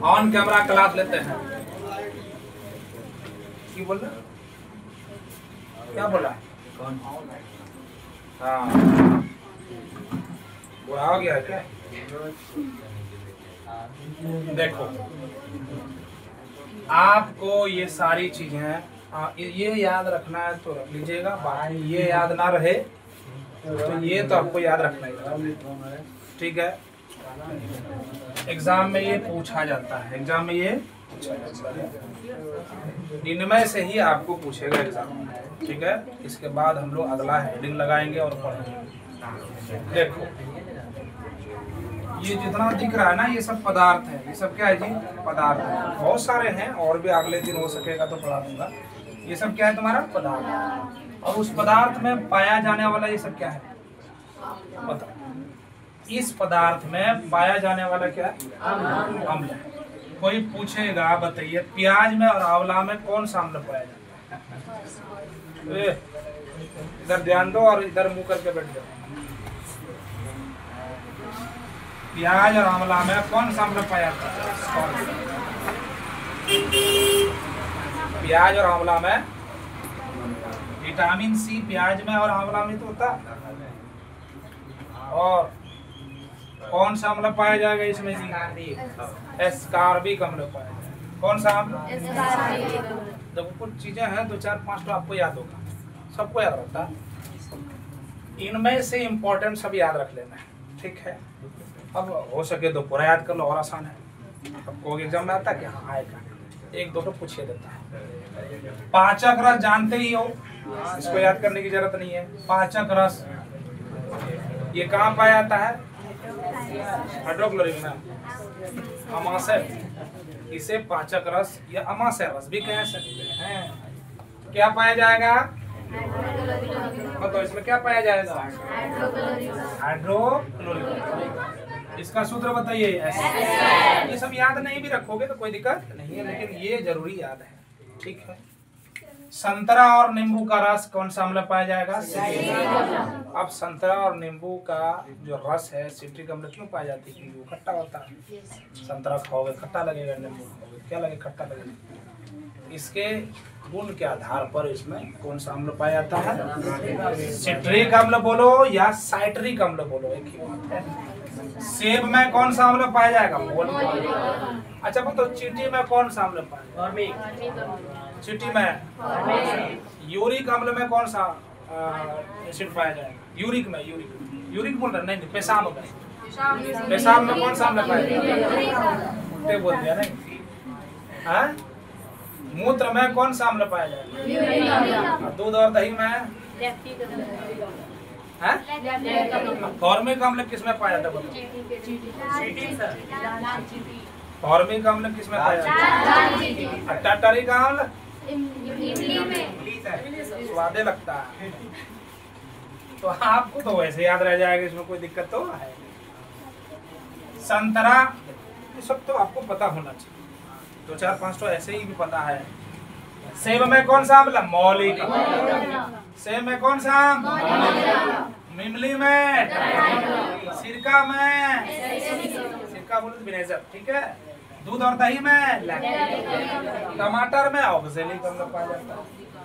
On camera class लेते हैं। क्या बोल रहे? क्या बोला? हाँ, बुरा हो गया क्या? देखो, आपको ये सारी चीजें ये याद रखना है तो रख लीजिएगा, बाकी ये याद ना रहे तो ये तो आपको याद रखना ही, ठीक है। एग्जाम में ये पूछा जाता है, एग्जाम में ये पूछा जाता है, इनमें से ही आपको पूछेगा एग्जाम में, ठीक है। इसके बाद हम लोग अगला हेडिंग लगाएंगे और पढ़ेंगे। देखो, ये जितना दिख रहा है ना, ये सब पदार्थ है। ये सब क्या है जी? पदार्थ है। बहुत सारे हैं और भी, अगले दिन हो सकेगा तो पढ़ा दूंगा। ये सब क्या है? तुम्हारा पदार्थ। और उस पदार्थ में पाया जाने वाला ये सब क्या है? बताओ। इस पदार्थ में पाया जाने वाला क्या है? अम्ल। कोई पूछेगा, बताइए प्याज में और आंवला में कौन सा अम्ल पाया जाता है? इधर ध्यान दो और इधर मुंह करके बैठ जाओ। प्याज और आंवला में कौन सा अम्ल पाया जाता है? प्याज और आंवला में विटामिन सी प्याज में और आंवला में तो होता है। और कौन सा अम्ल पाया जाएगा इसमें? एस्कार्बिक अम्ल पाया जाएगा। कौन सा अम्ल? देखो, कुछ चीजें हैं, 2-4-5 तो आपको याद होगा, सबको याद रहता है। इनमें से इम्पोर्टेंट सब याद रख लेना है, ठीक है। अब हो सके तो पूरा याद कर लो, और आसान है। आपको एग्जाम में आता है कि हाँ आएगा, 1-2 तो पूछ देता है। पाचक रस जानते ही हो, इसको याद करने की जरूरत नहीं है। पाचक रस ये कहाँ पाया जाता है? हाइड्रोक्लोरिक में, अमाशय। इसे पाचक रस या अमाशय रस भी कह सकते हैं। क्या पाया जाएगा? तो इसमें क्या पाया जाएगा? हाइड्रोक्लोरिक। इसका सूत्र बताइए। ये सब याद नहीं भी रखोगे तो कोई दिक्कत नहीं है, लेकिन ये जरूरी याद है, ठीक है। संतरा और नींबू का रस कौन सा अम्ल पाया जाएगा? अब संतरा और नींबू का जो रस है, सिट्रिक अम्ल क्यों पाया जाती है? क्योंकि वो खट्टा होता है। संतरा खाओगे खट्टा लगेगा, नींबू खाओगे क्या लगेगा? खट्टा लगेगा। इसके गुण के आधार पर इसमें कौन सा अम्ल पाया जाता है? सिट्रिक अम्ल बोलो या साइट्रिक अम्ल बोलो, एक ही बात है। सेब में कौन सा अम्ल पाया जाएगा? अच्छा, तो चींटी में कौन सा अम्ल पाया जाएगा? चींटी में यूरिक अम्ल में कौन सा एसिड पाया जाएगा? यूरिक में, यूरिक बोल रहे नहीं, पेशाब में। पेशाब में कौन सा अम्ल पाया जाएगा? बोल दिया नहीं। हाँ, मूत्र में कौन सा अम्ल पाया जाएगा? दूध और दही में फॉर्मिक अम्ल किसमें पाया जाता है? फॉर्मिक अम्ल किसमें पाया जाता है? टाटरिक अम्ल स्वादे लगता है, तो आपको तो वैसे याद रह जाएगा, इसमें कोई दिक्कत तो है। संतरा, ये सब तो आपको पता होना चाहिए, 2-4-5 तो ऐसे ही भी पता है। सेब में कौन सा अम्ल? मौलिक। सेब में कौन सा? इमली में, सिरका में, सिरका बोलो तो विनेगर, ठीक है। दूध और दही में, टमाटर में ऑक्सैलिक अम्ल पाया जाता है।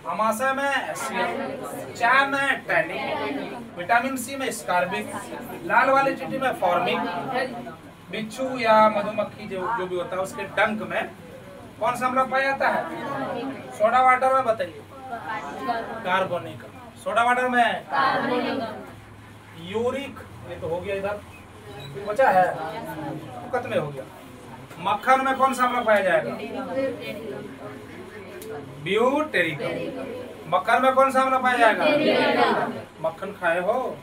अमाशय में एसिड, चाय में टैनिक, विटामिन सी में स्कार्बिक, लाल वाली चींटी में फॉर्मिक, बिच्छू या मधुमक्खी जो भी होता है उसके डंक में कौन सा अम्ल पाया जाता है? सोडा वाटर में बताइए। कार्बोनिक। सोडा वाटर में यूरिक, ये तो हो गया, इधर बचा है, कत में हो गया। मक्खन में कौन सा अम्ल पाया जाएगा? ब्यूटेरिक। मक्खन में कौन सा अम्ल पाया जाएगा? मक्खन खाए हो?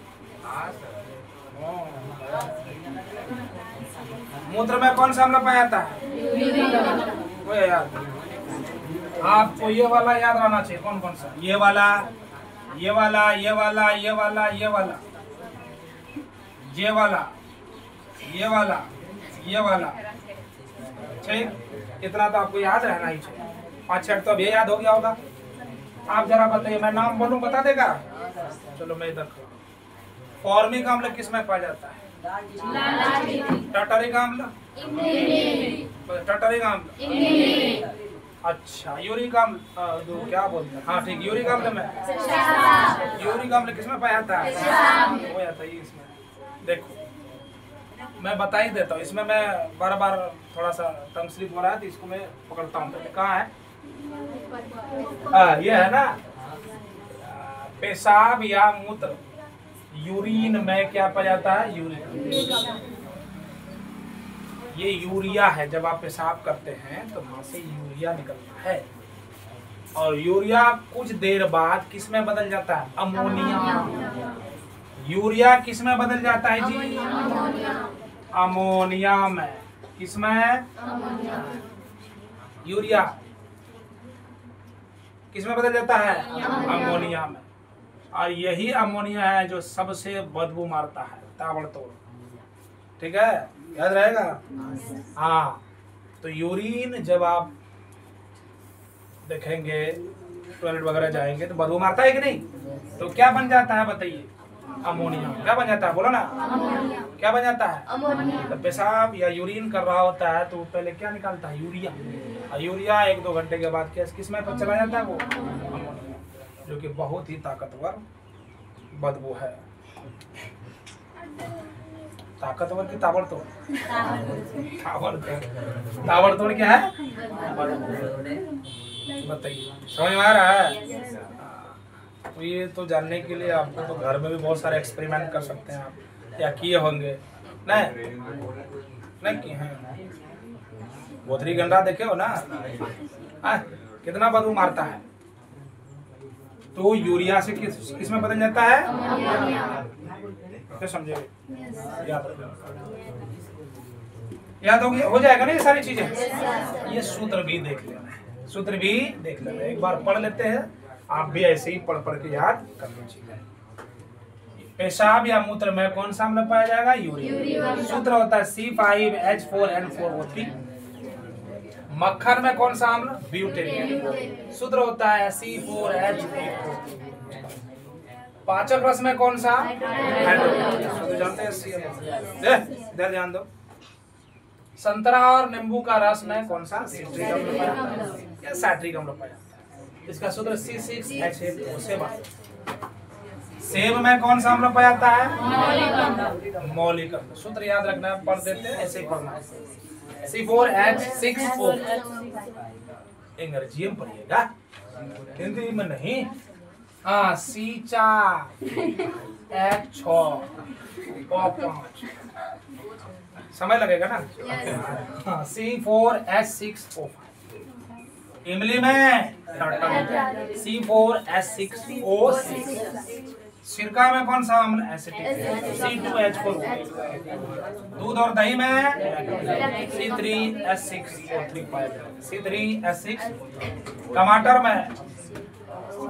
मूत्र में कौन सा अम्ल पाया जाता है? वो याद, आपको ये वाला याद रहना चाहिए। कौन कौन सा? ये वाला, ये वाला, ये वाला, ये वाला, ये वाला, ये वाला, ये वाला, ये वाला, ठीक। इतना तो आपको याद रहना ही चाहिए। 5-6 तो अभी याद हो गया होगा, आप जरा बताइए, मैं नाम बोलूं बता देगा? चलो मैं इधर खड़ा हूं। फॉर्मिक अम्ल किस में पाया जाता है? टर्टरिक अम्ल, टर्टरिक अम्ल। अच्छा, यूरिक अम्ल क्या बोलते हैं? हाँ ठीक, यूरिक अम्ल में, यूरिक अम्ल किस में पाया जाता है? हो जाता है इसमें। देखो मैं बता ही देता हूँ, इसमें मैं बार बार थोड़ा सा टंग स्लिप हो रहा है तो इसको मैं पकड़ता हूँ। कहाँ है? ये है ना, पेशाब या मूत्र, यूरिन में क्या पाया जाता है? यूरिन। ये यूरिया है, जब आप पेशाब करते हैं तो वहां से यूरिया निकलता है, और यूरिया कुछ देर बाद किस में बदल जाता है? अमोनिया। यूरिया किस में बदल जाता है जी? अमोनिया में। किसमें? यूरिया किसमें बदल जाता है? अमोनिया में। और यही अमोनिया है जो सबसे बदबू मारता है, ताबड़तोड़। ठीक है, याद रहेगा। हाँ, तो यूरिन जब आप देखेंगे, टॉयलेट वगैरह जाएंगे तो बदबू मारता है कि नहीं? तो क्या बन जाता है बताइए? अमोनिया। क्या बन जाता है? बोलो ना, क्या बन जाता है? अमोनिया। तो पेशाब या यूरिन कर रहा होता है तो पहले क्या निकालता है? यूरिया। और यूरिया 1-2 घंटे के बाद किस में चला जाता है? वो अमोनिया, जो कि बहुत ही ताकतवर बदबू है। ताकतवर की ताबड़तोड़? ताबड़तोड़ क्या है? बताइए, समझ में आ रहा है? तो ये तो जानने के लिए आपको तो घर में भी बहुत सारे एक्सपेरिमेंट कर सकते हैं आप, या किए होंगे नहीं किए हैं? बोतरी गंडा देखे हो ना, कितना बदबू मारता है। तो यूरिया से किसमें बदल जाता है? क्या समझे? याद हो जाएगा ना ये सारी चीजें। ये सूत्र भी देख लेना, सूत्र भी देख लेना, एक बार पढ़ लेते हैं, आप भी ऐसे ही पढ़ के याद कर लीजिएगा। पेशाब या मूत्र में कौन सा अम्ल पाया जाएगा? यूरिया। सूत्र होता है C5H4N4O3। मक्खन में कौन सा अम्ल? ब्यूटेरिक। सूत्र होता है C4H8O। पाचक रस में कौन सा? हाइड्रोजन। जानते हैं, ध्यान दो। संतरा और नींबू का रस में कौन सा? सिट्रिक अम्ल पाया जाता है या सैट्रिक अम्ल पाया जाता है? इसका सूत्र C6H8O7। सेब में कौन सा अम्ल पाया जाता है? मौलिक अम्ल। सूत्र याद रखना है, पढ़ देते हैं ऐसे ही पढ़ना है। C4H6O। अंग्रेजी में पढ़िएगा, हिंदी में नहीं। हाँ, C4H6O5। समय लगेगा ना। हाँ, C4H6O5। इमली में C4H6O6। सिरका में कौन सा अम्ल? एसिटिक। C2H4। दूध और दही में C3H6O3 पाया जाता है। C3H6। टमाटर में,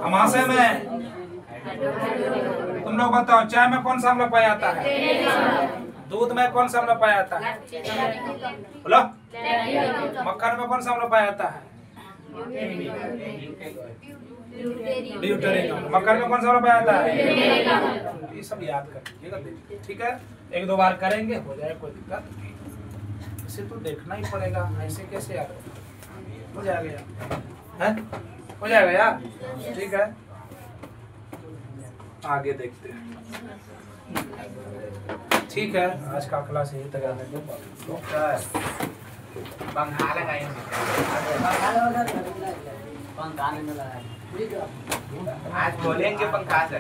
अमाशय में, तुम लोग बताओ, चाय में कौन सा अम्ल पाया जाता है? दूध में कौन सा अम्ल पाया जाता है? बोलो। मक्खन में कौन सा अम्ल पाया जाता है? ब्यूटेरिक। मक्खन में कौन सा अम्ल पाया जाता है? ये सब याद कर लीजिएगा, ठीक है? 1-2 बार करेंगे, हो जाए, कोई दिक्कत नहीं। इसे तो देखना ही पड़ेगा, ऐसे कैसे याद हो जाएगा यार? हो जाएगा यार, ठीक है? आगे देखते हैं। ठीक है, आज का क्लास यही तक आने दो। आज बोलेंगे पंखा से।